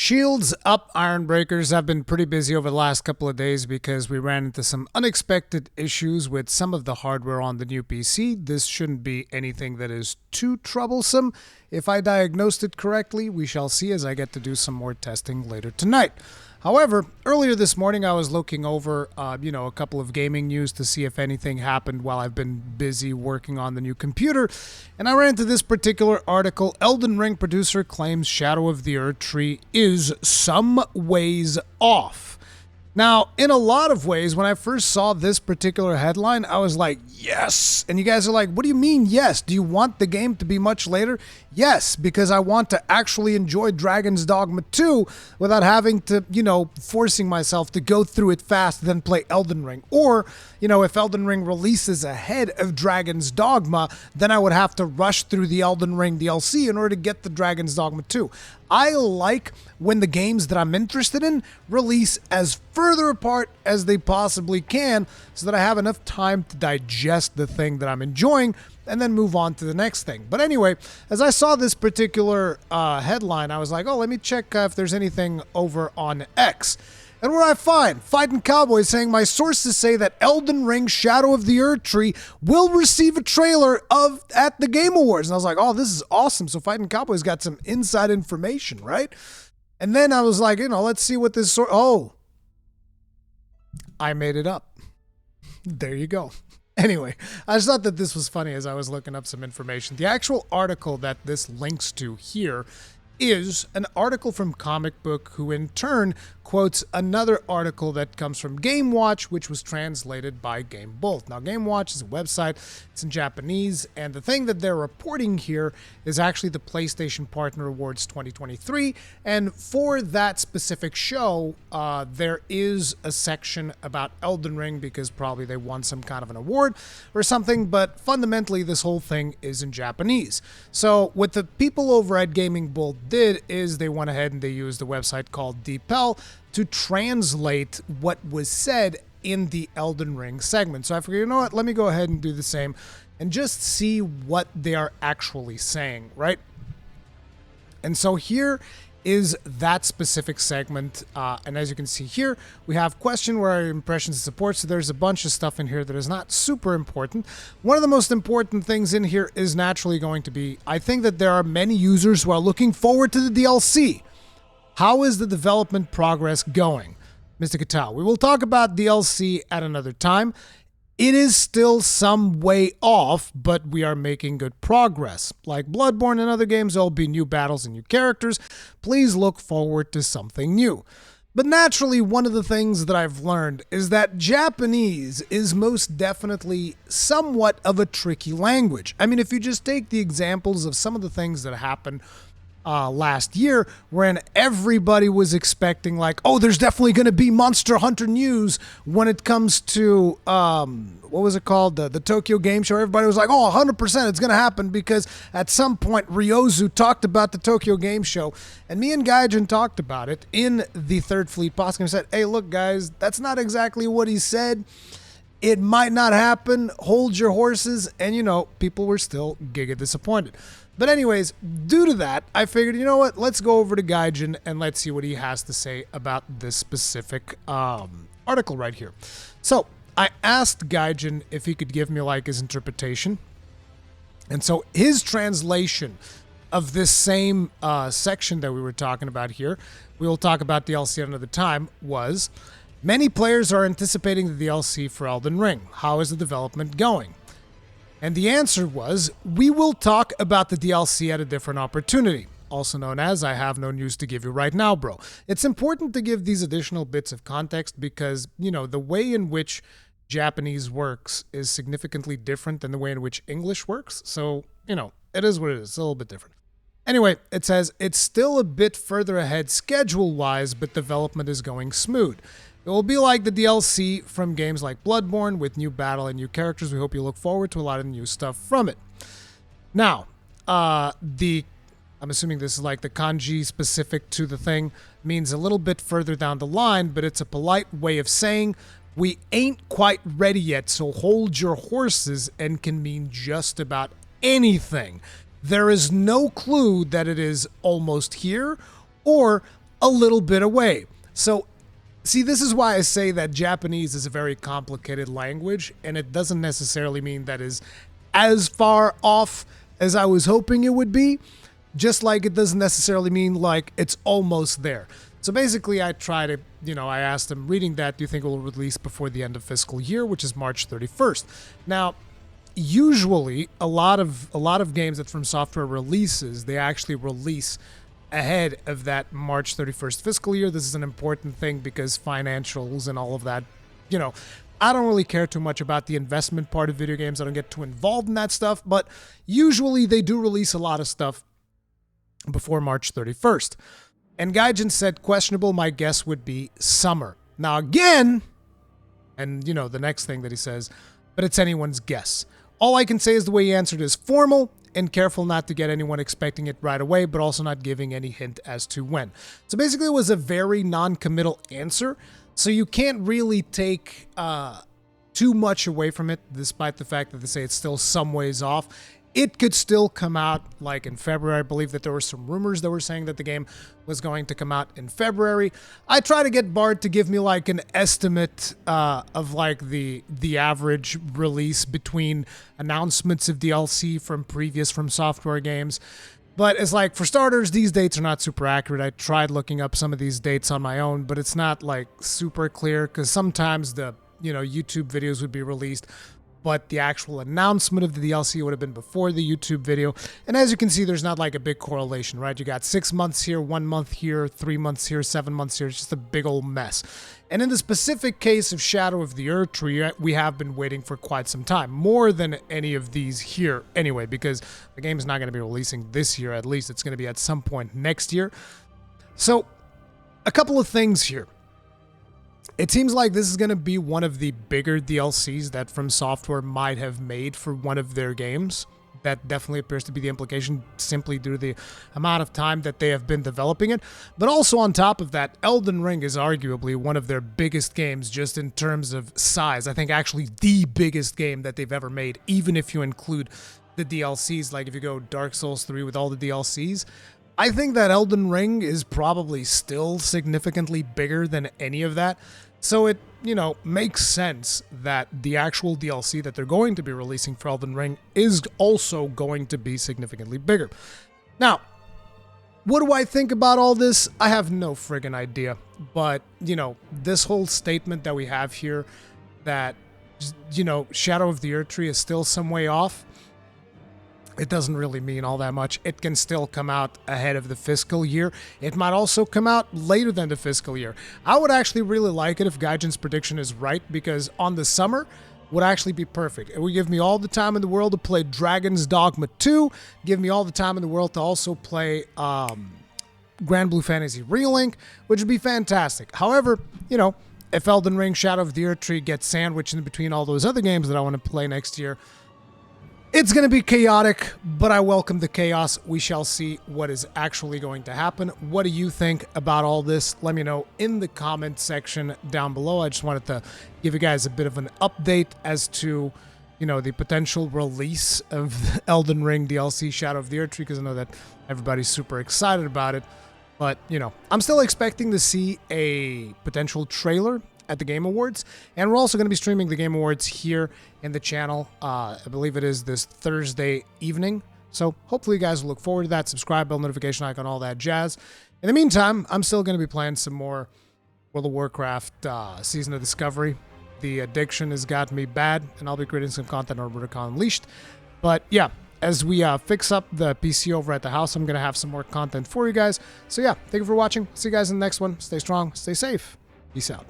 Shields up, Ironbreakers. I've been pretty busy over the last couple of days because we ran into some unexpected issues with some of the hardware on the new PC. This shouldn't be anything that is too troublesome. If I diagnosed it correctly, we shall see as I get to do some more testing later tonight. However, earlier this morning I was looking over, a couple of gaming news to see if anything happened while I've been busy working on the new computer, and I ran into this particular article. Elden Ring producer claims Shadow of the Erdtree is some ways off. Now, in a lot of ways, when I first saw this particular headline, I was like, yes! And you guys are like, what do you mean yes? Do you want the game to be much later? Yes, because I want to actually enjoy Dragon's Dogma 2 without having to, forcing myself to go through it fast then play Elden Ring. Or, if Elden Ring releases ahead of Dragon's Dogma, then I would have to rush through the Elden Ring DLC in order to get the Dragon's Dogma 2. I like when the games that I'm interested in release as further apart as they possibly can so that I have enough time to digest the thing that I'm enjoying and then move on to the next thing. But anyway, as I saw this particular headline, I was like, let me check if there's anything over on X. And what I find, Fighting Cowboy saying, my sources say that Elden Ring Shadow of the Erdtree will receive a trailer at the Game Awards. And I was like, this is awesome. So Fighting Cowboy's got some inside information, right? And then I was like, let's see what this I made it up. There you go. Anyway, I just thought that this was funny as I was looking up some information. The actual article that this links to here is an article from Comic Book, who in turn quotes another article that comes from Game Watch, which was translated by Game Bolt. Now, Game Watch is a website, it's in Japanese, and the thing that they're reporting here is actually the PlayStation Partner Awards 2023, and for that specific show, there is a section about Elden Ring, because probably they won some kind of an award or something, but fundamentally this whole thing is in Japanese. So what the people over at Gaming Bolt did is they went ahead and they used a website called DeepL to translate what was said in the Elden Ring segment. So I figured, let me go ahead and do the same and just see what they are actually saying, right? And so here is that specific segment, and as you can see here, we have question where our impressions and support, so there's a bunch of stuff in here that is not super important. One of the most important things in here is naturally going to be, I think that there are many users who are looking forward to the DLC. How is the development progress going? Mr. Catal, we will talk about DLC at another time. It is still some way off, but we are making good progress. Like Bloodborne and other games, there will be new battles and new characters. Please look forward to something new. But naturally, one of the things that I've learned is that Japanese is most definitely somewhat of a tricky language. I mean, if you just take the examples of some of the things that happened last year, when everybody was expecting there's definitely going to be Monster Hunter news when it comes to, what was it called? The Tokyo Game Show. Everybody was like, 100% it's going to happen because at some point Ryozu talked about the Tokyo Game Show, and me and Gaijin talked about it in the Third Fleet podcast and said, hey, look guys, that's not exactly what he said. It might not happen. Hold your horses. And, people were still giga disappointed. But anyways, due to that, I figured, let's go over to Gaijin and let's see what he has to say about this specific article right here. So I asked Gaijin if he could give me his interpretation. And so his translation of this same section that we were talking about here, we will talk about DLC at another time, was, many players are anticipating the DLC for Elden Ring. How is the development going? And the answer was, we will talk about the DLC at a different opportunity, also known as I have no news to give you right now, bro. It's important to give these additional bits of context because, the way in which Japanese works is significantly different than the way in which English works. So, it is what it is. It's a little bit different. Anyway, it says, it's still a bit further ahead schedule-wise, but development is going smooth. It will be like the DLC from games like Bloodborne with new battle and new characters. We hope you look forward to a lot of new stuff from it. Now, I'm assuming this is the kanji specific to the thing, means a little bit further down the line, but it's a polite way of saying we ain't quite ready yet, so hold your horses, and can mean just about anything. There is no clue that it is almost here or a little bit away. So, see, this is why I say that Japanese is a very complicated language, and it doesn't necessarily mean that is as far off as I was hoping it would be, just like it doesn't necessarily mean like it's almost there. So basically, I asked him, reading that, do you think it will release before the end of fiscal year, which is March 31st? Now, usually, a lot of games that From Software releases, they actually release ahead of that March 31st fiscal year. This is an important thing because financials and all of that, I don't really care too much about the investment part of video games. I don't get too involved in that stuff, but usually they do release a lot of stuff before March 31st. And Gaijin said, questionable, my guess would be summer. Now again, and the next thing that he says, but it's anyone's guess. All I can say is the way he answered is formal and careful not to get anyone expecting it right away, but also not giving any hint as to when. So basically it was a very non-committal answer. So you can't really take too much away from it, despite the fact that they say it's still some ways off. It could still come out like in February. I believe that there were some rumors that were saying that the game was going to come out in February. I try to get Bart to give me like an estimate of like the average release between announcements of DLC from previous From Software games. But it's like, for starters, these dates are not super accurate. I tried looking up some of these dates on my own, but it's not like super clear because sometimes the YouTube videos would be released, but the actual announcement of the DLC would have been before the YouTube video. And as you can see, there's not like a big correlation, right? You got 6 months here, 1 month here, 3 months here, 7 months here. It's just a big old mess. And in the specific case of Shadow of the Erdtree, we have been waiting for quite some time, more than any of these here anyway, because the game is not going to be releasing this year. At least it's going to be at some point next year. So a couple of things here. It seems like this is going to be one of the bigger DLCs that From Software might have made for one of their games. That definitely appears to be the implication, simply due to the amount of time that they have been developing it. But also on top of that, Elden Ring is arguably one of their biggest games just in terms of size. I think actually the biggest game that they've ever made, even if you include the DLCs. Like if you go Dark Souls 3 with all the DLCs, I think that Elden Ring is probably still significantly bigger than any of that. So it, makes sense that the actual DLC that they're going to be releasing for Elden Ring is also going to be significantly bigger. Now, what do I think about all this? I have no friggin' idea. But, this whole statement that we have here that, Shadow of the Erdtree is still some way off, it doesn't really mean all that much. It can still come out ahead of the fiscal year. It might also come out later than the fiscal year. I would actually really like it if Gaijin's prediction is right, because on the summer would actually be perfect. It would give me all the time in the world to play Dragon's Dogma 2, give me all the time in the world to also play Grand Blue Fantasy Relink, which would be fantastic. However, if Elden Ring Shadow of the Erdtree gets sandwiched in between all those other games that I want to play next year, it's going to be chaotic, but I welcome the chaos. We shall see what is actually going to happen. What do you think about all this? Let me know in the comment section down below. I just wanted to give you guys a bit of an update as to, the potential release of Elden Ring DLC Shadow of the Erdtree, because I know that everybody's super excited about it. But, I'm still expecting to see a potential trailer at the Game Awards, and we're also going to be streaming the Game Awards here in the channel. I believe it is this Thursday evening, so hopefully you guys will look forward to that. Subscribe, bell notification icon, all that jazz. In the meantime, I'm still going to be playing some more World of Warcraft Season of Discovery. The addiction has got me bad, and I'll be creating some content on Rurikhan Unleashed. But yeah, as we fix up the PC over at the house, I'm going to have some more content for you guys. So yeah, thank you for watching. See you guys in the next one. Stay strong, stay safe. Peace out.